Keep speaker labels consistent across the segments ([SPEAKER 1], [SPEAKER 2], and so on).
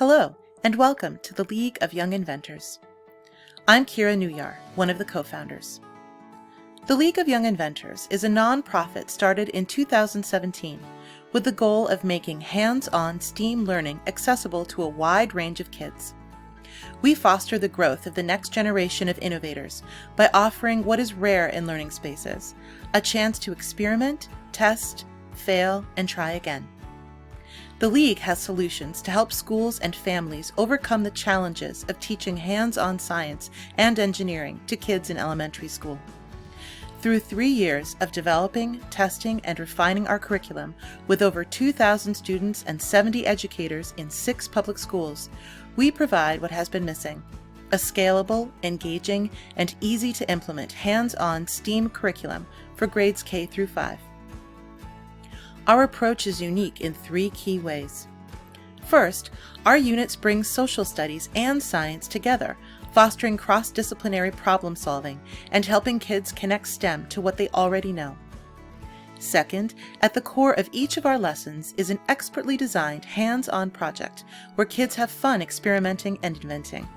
[SPEAKER 1] Hello, and welcome to the League of Young Inventors. I'm Kira Nuyar, one of the co-founders. The League of Young Inventors is a non-profit started in 2017 with the goal of making hands-on STEAM learning accessible to a wide range of kids. We foster the growth of the next generation of innovators by offering what is rare in learning spaces, a chance to experiment, test, fail, and try again. The League has solutions to help schools and families overcome the challenges of teaching hands-on science and engineering to kids in elementary school. Through 3 years of developing, testing, and refining our curriculum with over 2,000 students and 70 educators in 6 public schools, we provide what has been missing: a scalable, engaging, and easy to implement hands-on STEAM curriculum for grades K through 5. Our approach is unique in 3 key ways. First, our units bring social studies and science together, fostering cross-disciplinary problem solving and helping kids connect STEM to what they already know. Second, at the core of each of our lessons is an expertly designed hands-on project where kids have fun experimenting and inventing.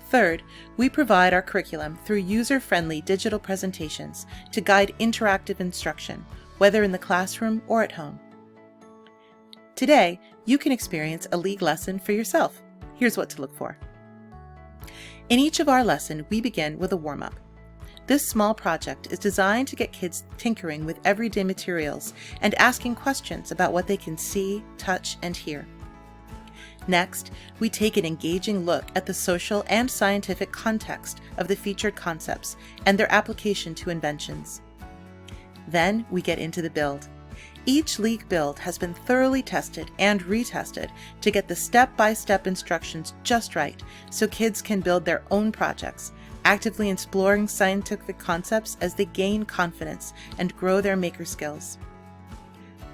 [SPEAKER 1] Third, we provide our curriculum through user-friendly digital presentations to guide interactive instruction, whether in the classroom or at home. Today, you can experience a League lesson for yourself. Here's what to look for. In each of our lessons, we begin with a warm-up. This small project is designed to get kids tinkering with everyday materials and asking questions about what they can see, touch, and hear. Next, we take an engaging look at the social and scientific context of the featured concepts and their application to inventions. Then we get into the build. Each League build has been thoroughly tested and retested to get the step-by-step instructions just right so kids can build their own projects, actively exploring scientific concepts as they gain confidence and grow their maker skills.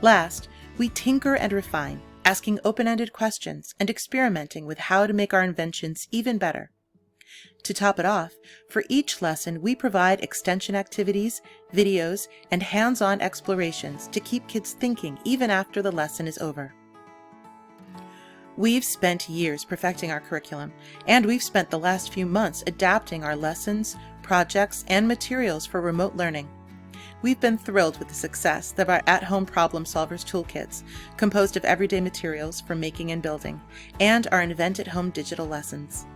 [SPEAKER 1] Last, we tinker and refine, asking open-ended questions and experimenting with how to make our inventions even better. To top it off, for each lesson we provide extension activities, videos, and hands-on explorations to keep kids thinking even after the lesson is over. We've spent years perfecting our curriculum, and we've spent the last few months adapting our lessons, projects, and materials for remote learning. We've been thrilled with the success of our at-home problem solvers toolkits, composed of everyday materials for making and building, and our invent-at-home digital lessons.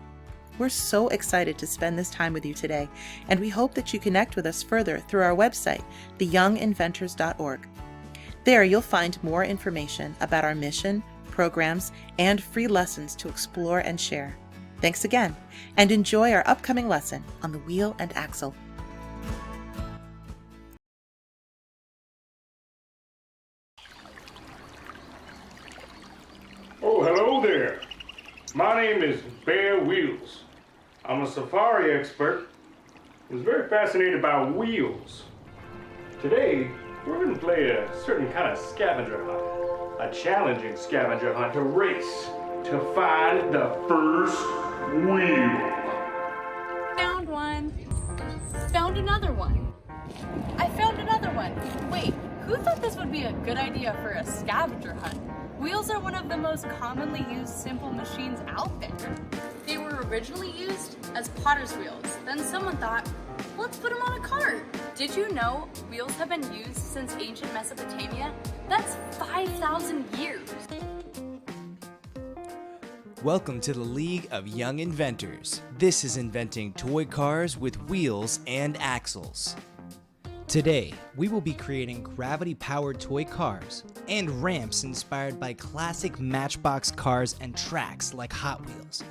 [SPEAKER 1] We're so excited to spend this time with you today, and we hope that you connect with us further through our website, theyounginventors.org. There you'll find more information about our mission, programs, and free lessons to explore and share. Thanks again, and enjoy our upcoming lesson on the wheel and axle.
[SPEAKER 2] Oh, hello there. My name is Faire Wheels. I'm a safari expert who's very fascinated by wheels. Today, we're going to play a certain kind of scavenger hunt. A challenging scavenger hunt, a race to find the first wheel.
[SPEAKER 3] Found one. Found another one. I found another one. Wait, who thought this would be a good idea for a scavenger hunt? Wheels are one of the most commonly used simple machines out there. They were originally used as potter's wheels. Then someone thought, let's put them on a cart. Did you know wheels have been used since ancient Mesopotamia? That's 5,000 years.
[SPEAKER 4] Welcome to the League of Young Inventors. This is inventing toy cars with wheels and axles. Today, we will be creating gravity-powered toy cars and ramps inspired by classic Matchbox cars and tracks like Hot Wheels.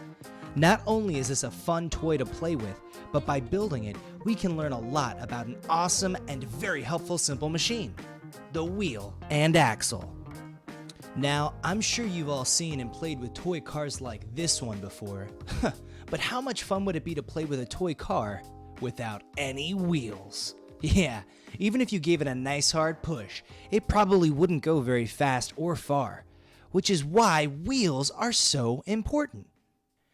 [SPEAKER 4] Not only is this a fun toy to play with, but by building it, we can learn a lot about an awesome and very helpful simple machine, the wheel and axle. Now, I'm sure you've all seen and played with toy cars like this one before, but how much fun would it be to play with a toy car without any wheels? Yeah, even if you gave it a nice hard push, it probably wouldn't go very fast or far, which is why wheels are so important.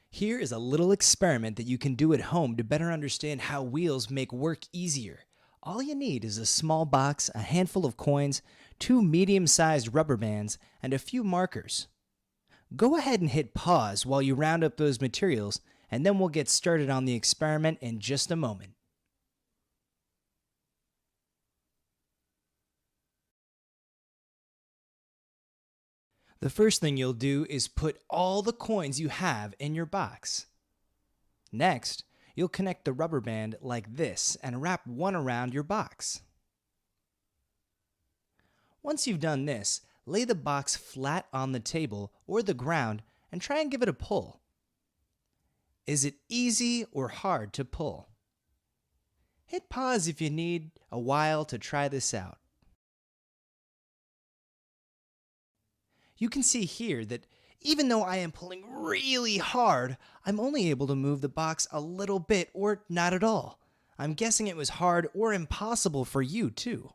[SPEAKER 4] Here is a little experiment that you can do at home to better understand how wheels make work easier. All you need is a small box, a handful of coins, 2 medium-sized rubber bands, and a few markers. Go ahead and hit pause while you round up those materials, and then we'll get started on the experiment in just a moment. The first thing you'll do is put all the coins you have in your box. Next, you'll connect the rubber band like this and wrap one around your box. Once you've done this, lay the box flat on the table or the ground and try and give it a pull. Is it easy or hard to pull? Hit pause if you need a while to try this out. You can see here that even though I am pulling really hard, I'm only able to move the box a little bit or not at all. I'm guessing it was hard or impossible for you too.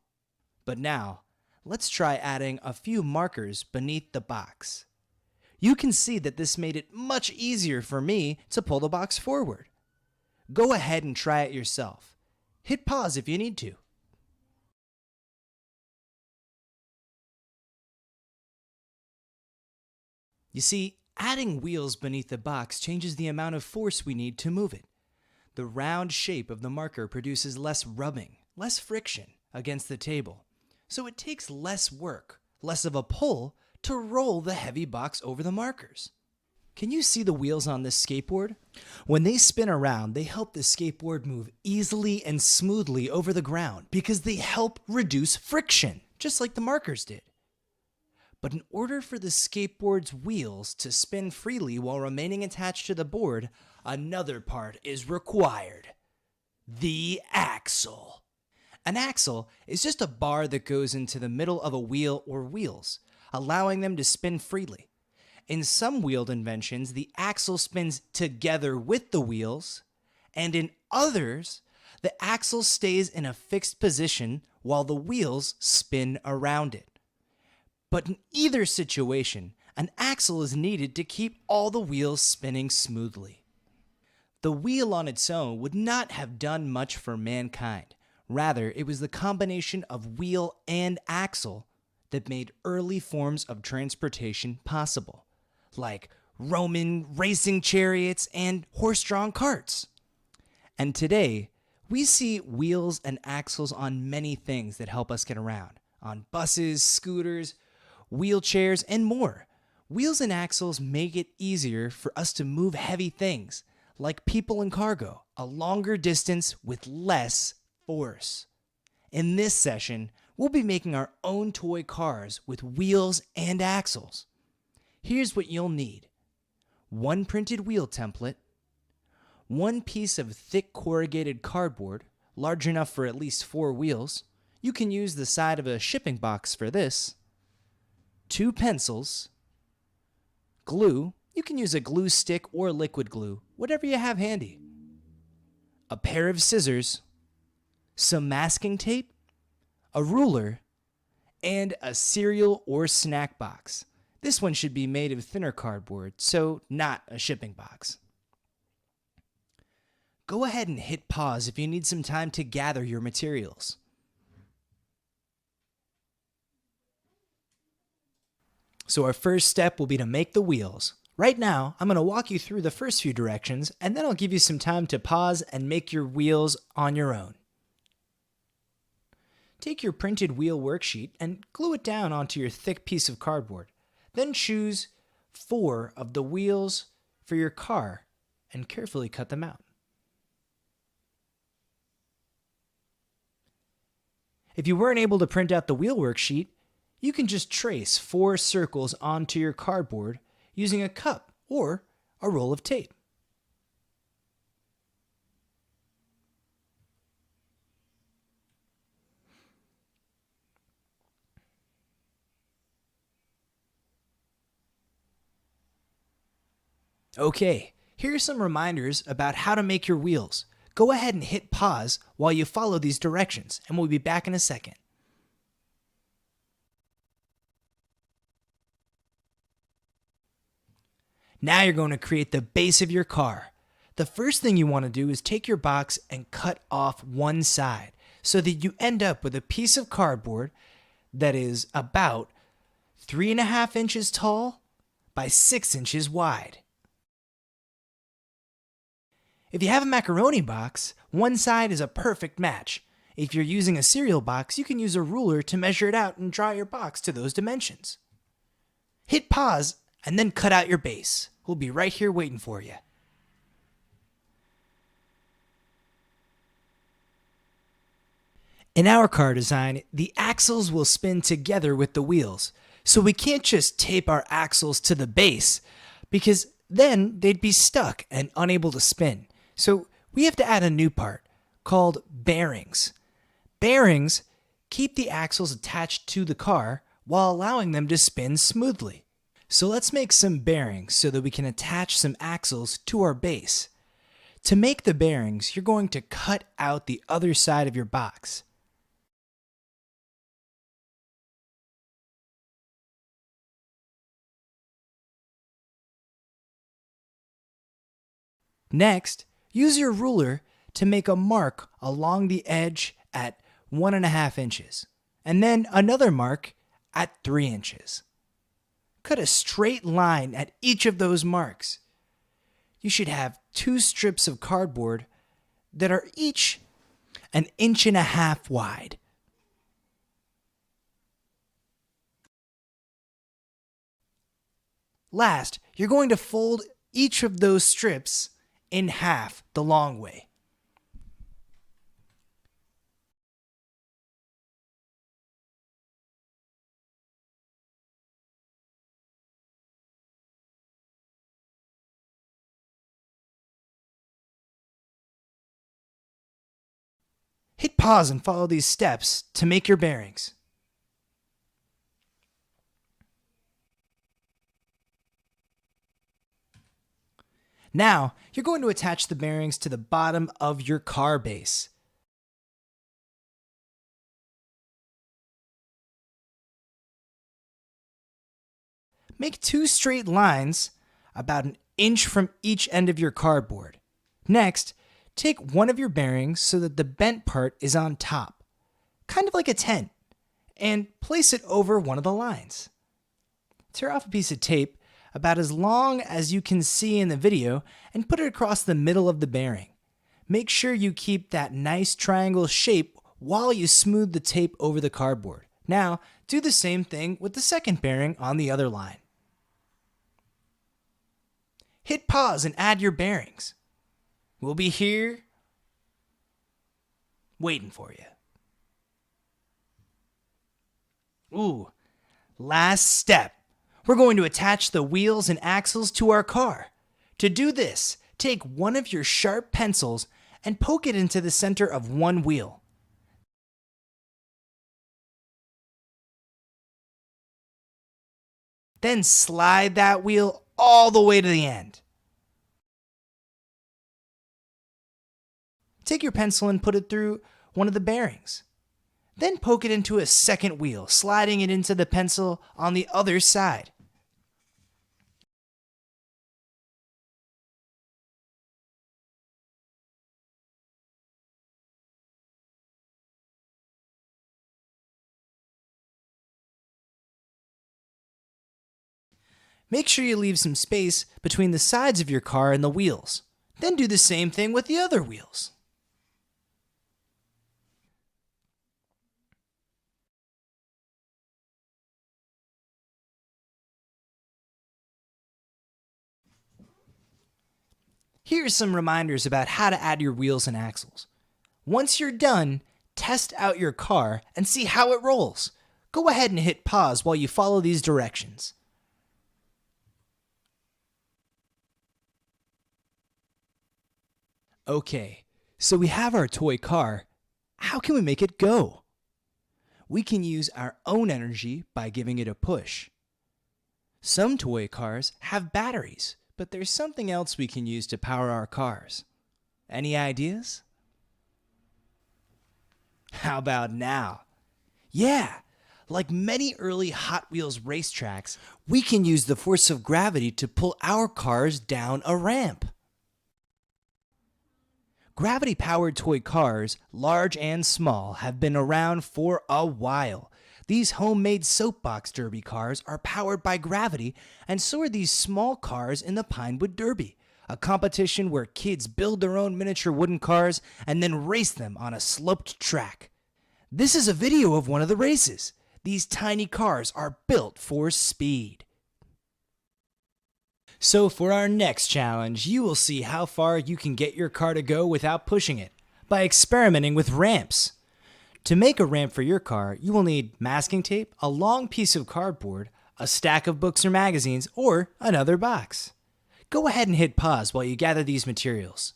[SPEAKER 4] But now, let's try adding a few markers beneath the box. You can see that this made it much easier for me to pull the box forward. Go ahead and try it yourself. Hit pause if you need to. You see, adding wheels beneath the box changes the amount of force we need to move it. The round shape of the marker produces less rubbing, less friction against the table, so it takes less work, less of a pull, to roll the heavy box over the markers. Can you see the wheels on this skateboard? When they spin around, they help the skateboard move easily and smoothly over the ground because they help reduce friction, just like the markers did. But in order for the skateboard's wheels to spin freely while remaining attached to the board, another part is required: the axle. An axle is just a bar that goes into the middle of a wheel or wheels, allowing them to spin freely. In some wheeled inventions, the axle spins together with the wheels, and in others, the axle stays in a fixed position while the wheels spin around it. But in either situation, an axle is needed to keep all the wheels spinning smoothly. The wheel on its own would not have done much for mankind. Rather, it was the combination of wheel and axle that made early forms of transportation possible, like Roman racing chariots and horse-drawn carts. And today, we see wheels and axles on many things that help us get around, on buses, scooters, wheelchairs, and more. Wheels and axles make it easier for us to move heavy things, like people and cargo, a longer distance with less force. In this session, we'll be making our own toy cars with wheels and axles. Here's what you'll need: one printed wheel template, one piece of thick corrugated cardboard, large enough for at least 4 wheels. You can use the side of a shipping box for this. 2 pencils, glue, you can use a glue stick or liquid glue, whatever you have handy, a pair of scissors, some masking tape, a ruler, and a cereal or snack box. This one should be made of thinner cardboard, so not a shipping box. Go ahead and hit pause if you need some time to gather your materials. So our first step will be to make the wheels. Right now, I'm going to walk you through the first few directions, and then I'll give you some time to pause and make your wheels on your own. Take your printed wheel worksheet and glue it down onto your thick piece of cardboard. Then choose 4 of the wheels for your car and carefully cut them out. If you weren't able to print out the wheel worksheet, you can just trace 4 circles onto your cardboard using a cup or a roll of tape. Okay, here are some reminders about how to make your wheels. Go ahead and hit pause while you follow these directions, and we'll be back in a second. Now you're going to create the base of your car. The first thing you want to do is take your box and cut off one side so that you end up with a piece of cardboard that is about 3.5 inches tall by 6 inches wide. If you have a macaroni box, one side is a perfect match. If you're using a cereal box, you can use a ruler to measure it out and draw your box to those dimensions. Hit pause and then cut out your base. We'll be right here waiting for you. In our car design, the axles will spin together with the wheels, so we can't just tape our axles to the base, because then they'd be stuck and unable to spin. So we have to add a new part, called bearings. Bearings keep the axles attached to the car while allowing them to spin smoothly. So let's make some bearings so that we can attach some axles to our base. To make the bearings, you're going to cut out the other side of your box. Next, use your ruler to make a mark along the edge at 1.5 inches, and then another mark at 3 inches. Cut a straight line at each of those marks. You should have 2 strips of cardboard that are each 1.5 inches wide. Last, you're going to fold each of those strips in half the long way. Hit pause and follow these steps to make your bearings. Now, you're going to attach the bearings to the bottom of your car base. Make 2 straight lines about 1 inch from each end of your cardboard. Next, take one of your bearings so that the bent part is on top, kind of like a tent, and place it over one of the lines. Tear off a piece of tape about as long as you can see in the video and put it across the middle of the bearing. Make sure you keep that nice triangle shape while you smooth the tape over the cardboard. Now, do the same thing with the second bearing on the other line. Hit pause and add your bearings. We'll be here waiting for you. Ooh, last step. We're going to attach the wheels and axles to our car. To do this, take one of your sharp pencils and poke it into the center of one wheel. Then slide that wheel all the way to the end. Take your pencil and put it through one of the bearings. Then poke it into a second wheel, sliding it into the pencil on the other side. Make sure you leave some space between the sides of your car and the wheels. Then do the same thing with the other wheels. Here are some reminders about how to add your wheels and axles. Once you're done, test out your car and see how it rolls. Go ahead and hit pause while you follow these directions. Okay, so we have our toy car. How can we make it go? We can use our own energy by giving it a push. Some toy cars have batteries, but there's something else we can use to power our cars. Any ideas? How about now? Yeah, like many early Hot Wheels racetracks, we can use the force of gravity to pull our cars down a ramp. Gravity-powered toy cars, large and small, have been around for a while. These homemade soapbox derby cars are powered by gravity, and so are these small cars in the Pinewood Derby, a competition where kids build their own miniature wooden cars and then race them on a sloped track. This is a video of one of the races. These tiny cars are built for speed. So for our next challenge, you will see how far you can get your car to go without pushing it, by experimenting with ramps. To make a ramp for your car, you will need masking tape, a long piece of cardboard, a stack of books or magazines, or another box. Go ahead and hit pause while you gather these materials.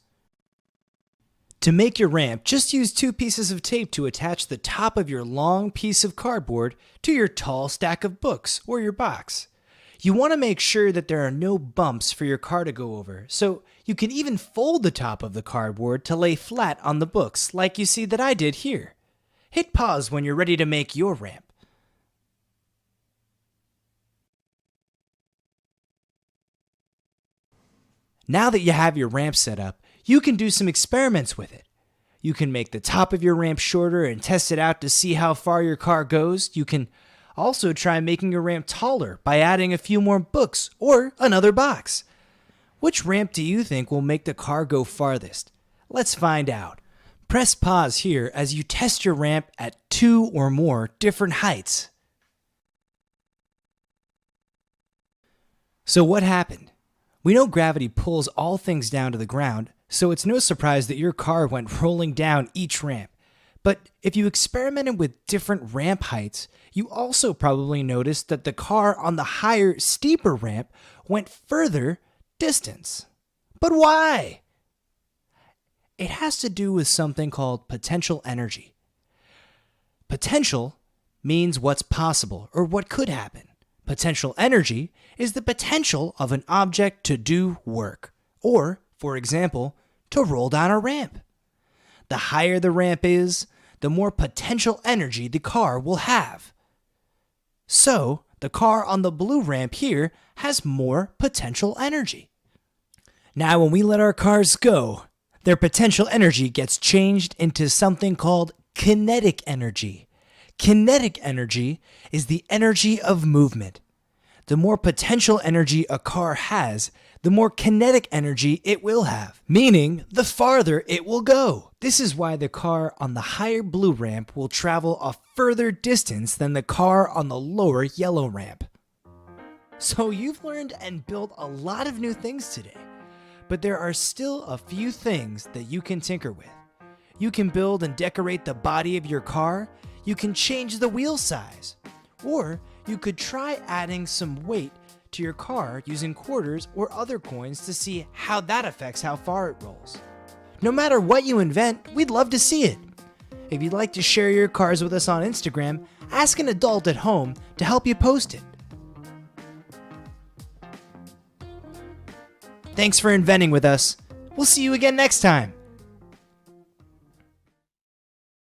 [SPEAKER 4] To make your ramp, just use 2 pieces of tape to attach the top of your long piece of cardboard to your tall stack of books or your box. You want to make sure that there are no bumps for your car to go over, so you can even fold the top of the cardboard to lay flat on the books like you see that I did here. Hit pause when you're ready to make your ramp. Now that you have your ramp set up, you can do some experiments with it. You can make the top of your ramp shorter and test it out to see how far your car goes. You can also try making your ramp taller by adding a few more books or another box. Which ramp do you think will make the car go farthest? Let's find out. Press pause here as you test your ramp at 2 or more different heights. So what happened? We know gravity pulls all things down to the ground, so it's no surprise that your car went rolling down each ramp. But if you experimented with different ramp heights, you also probably noticed that the car on the higher, steeper ramp went further distance. But why? It has to do with something called potential energy. Potential means what's possible or what could happen. Potential energy is the potential of an object to do work, or, for example, to roll down a ramp. The higher the ramp is, the more potential energy the car will have. So, the car on the blue ramp here has more potential energy. Now, when we let our cars go, their potential energy gets changed into something called kinetic energy. Kinetic energy is the energy of movement. The more potential energy a car has, the more kinetic energy it will have, meaning the farther it will go. This is why the car on the higher blue ramp will travel a further distance than the car on the lower yellow ramp. So you've learned and built a lot of new things today. But there are still a few things that you can tinker with. You can build and decorate the body of your car, you can change the wheel size, or you could try adding some weight to your car using quarters or other coins to see how that affects how far it rolls. No matter what you invent, we'd love to see it. If you'd like to share your cars with us on Instagram, ask an adult at home to help you post it. Thanks for inventing with us. We'll see you again next time.